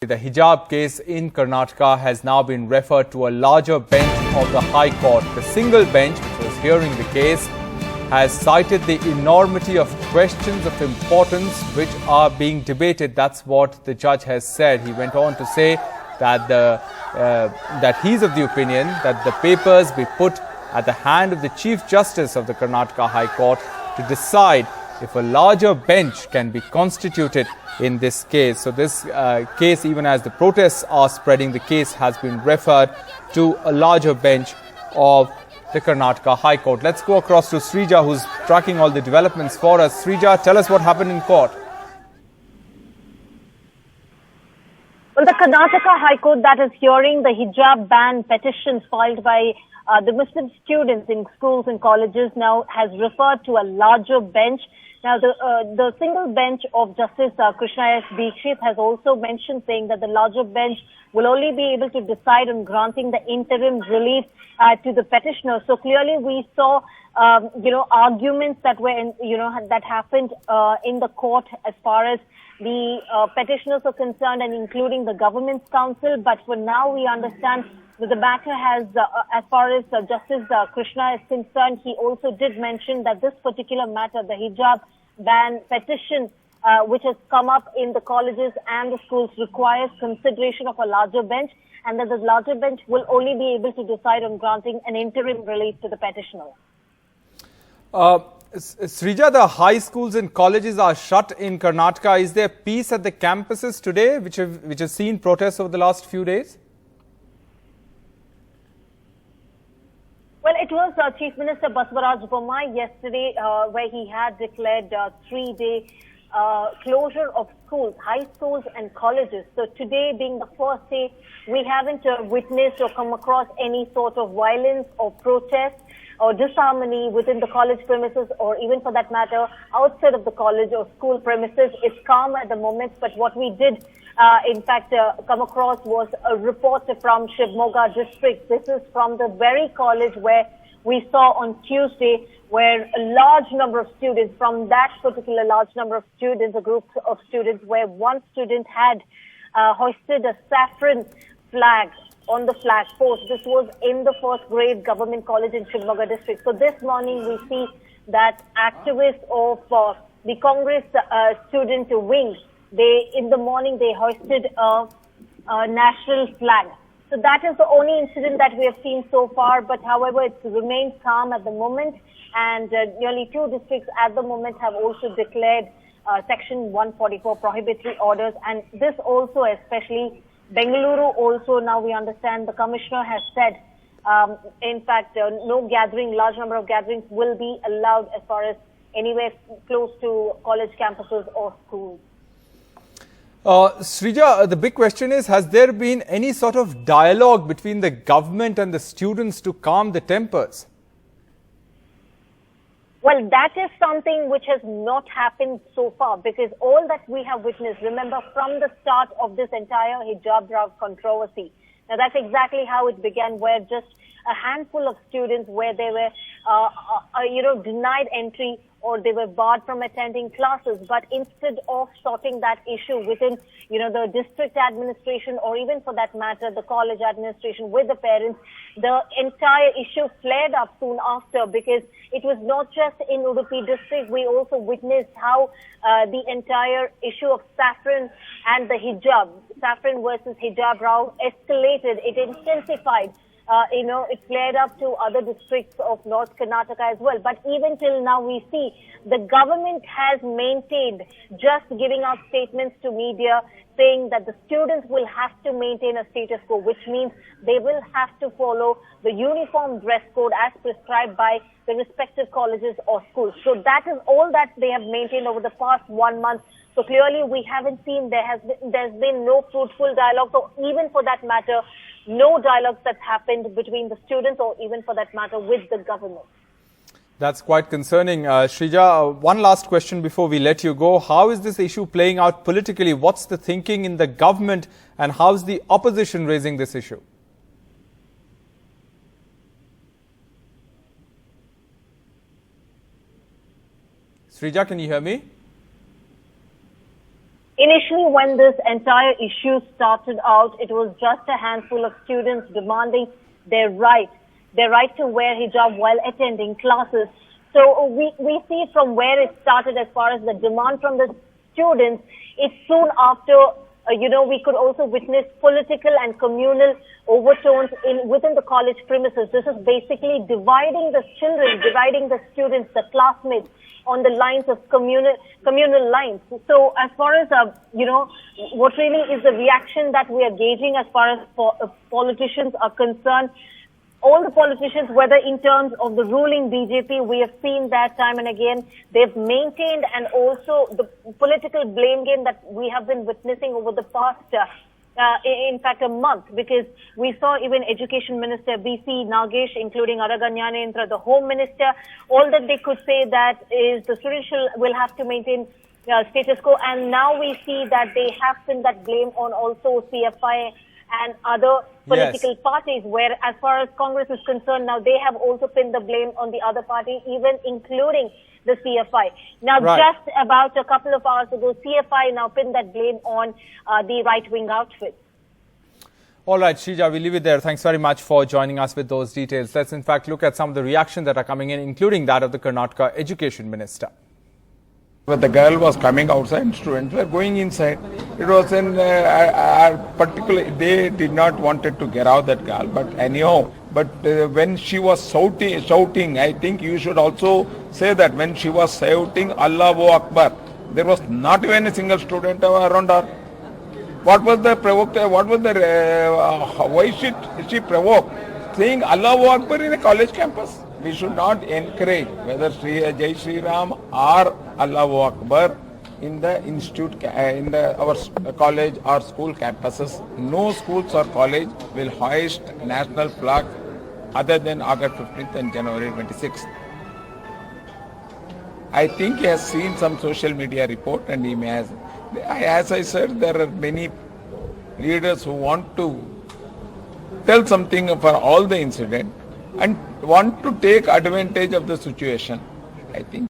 the hijab case in Karnataka has now been referred to a larger bench of the High Court. The single bench which was hearing the case has cited the enormity of questions of importance which are being debated. That's what the judge has said. He went on to say that that he's of the opinion that the papers be put at the hand of the Chief Justice of the Karnataka High Court to decide if a larger bench can be constituted in this case. So this case, even as the protests are spreading, the case has been referred to a larger bench of the Karnataka High Court. Let's go across to Srija, who's tracking all the developments for us. Srija, tell us what happened in court. Well, the Karnataka High Court that is hearing the hijab ban petitions filed by the Muslim students in schools and colleges now has referred to a larger bench. Now, the single bench of Justice Krishna S. Dikshit has also mentioned, saying that the larger bench will only be able to decide on granting the interim relief to the petitioner. So clearly, we saw, arguments that were, that happened in the court as far as the petitioners are concerned, and including the government's counsel. But for now, we understand that the matter has, as far as Justice Krishna is concerned, he also did mention that this particular matter, the hijab ban petition, which has come up in the colleges and the schools, requires consideration of a larger bench, and that the larger bench will only be able to decide on granting an interim relief to the petitioner. Srija, the high schools and colleges are shut in Karnataka. Is there peace at the campuses today, which have seen protests over the last few days? Well, it was Chief Minister Basavaraj Bommai yesterday where he had declared 3-day closure of schools, high schools and colleges. So today being the first day, we haven't witnessed or come across any sort of violence or protest or disharmony within the college premises, or even for that matter outside of the college or school premises. It's calm at the moment, but what we did in fact come across was a report from Shivmoga district. This is from the very college where we saw on Tuesday where a large number of students, from that particular large number of students, a group of students, where one student had hoisted a saffron flag on the flag post. This was in the first grade government college in Shivmoga district. So this morning we see that activists of the Congress student wing, in the morning they hoisted a national flag. So that is the only incident that we have seen so far, but however it remains calm at the moment, and nearly 2 districts at the moment have also declared Section 144 prohibitory orders, and this also, especially Bengaluru also, now we understand the commissioner has said, in fact, no gathering, large number of gatherings will be allowed as far as anywhere close to college campuses or schools. Srija, the big question is, has there been any sort of dialogue between the government and the students to calm the tempers? Well, that is something which has not happened so far, because all that we have witnessed, remember, from the start of this entire hijab controversy, now that's exactly how it began, where just a handful of students, where they were, denied entry or they were barred from attending classes. But instead of sorting that issue within, the district administration, or even for that matter, the college administration with the parents, the entire issue flared up soon after, because it was not just in Udupi district. We also witnessed how the entire issue of saffron and the hijab, saffron versus hijab row, escalated. It intensified. It flared up to other districts of North Karnataka as well. But even till now, we see the government has maintained, just giving out statements to media, saying that the students will have to maintain a status quo, which means they will have to follow the uniform dress code as prescribed by the respective colleges or schools. So that is all that they have maintained over the past 1 month. So clearly, we haven't seen there's been no fruitful dialogue. So even for that matter, no dialogues that's happened between the students, or even for that matter with the government. That's quite concerning. Srija, one last question before we let you go. How is this issue playing out politically? What's the thinking in the government, and how's the opposition raising this issue? Srija, can you hear me? Initially, when this entire issue started out, it was just a handful of students demanding their right to wear hijab while attending classes. So we see from where it started as far as the demand from the students. It's soon after, we could also witness political and communal overtones within the college premises. This is basically dividing the children, dividing the students, the classmates on the lines of communal lines. So as far as, what really is the reaction that we are gauging as far as politicians are concerned, all the politicians, whether in terms of the ruling BJP, we have seen that time and again, they've maintained, and also the political blame game that we have been witnessing over the past, in fact, a month, because we saw even Education Minister BC Nagesh, including Araganyanendra, the Home Minister, all that they could say that is the students will have to maintain status quo, and now we see that they have pinned that blame on also CFI and other political parties, where as far as Congress is concerned, now they have also pinned the blame on the other party, even including the CFI. Now, just about a couple of hours ago, CFI now pinned that blame on the right-wing outfit. All right, Shrija, we'll leave it there. Thanks very much for joining us with those details. Let's in fact look at some of the reactions that are coming in, including that of the Karnataka Education Minister. When the girl was coming outside, students were going inside. It was in particularly, they did not wanted to get out that girl, but anyhow, when she was shouting, I think you should also say that when she was shouting Allahu Akbar, there was not even a single student around her. What was the provoked? What was the why should she provoke? Saying Allahu Akbar in a college campus. We should not encourage whether Jai Shri Ram or Allahu Akbar in the institute, our college or school campuses. No schools or college will hoist national flag other than August 15th and January 26th. I think he has seen some social media report, and he may has. As I said, there are many leaders who want to tell something for all the incident and want to take advantage of the situation. I think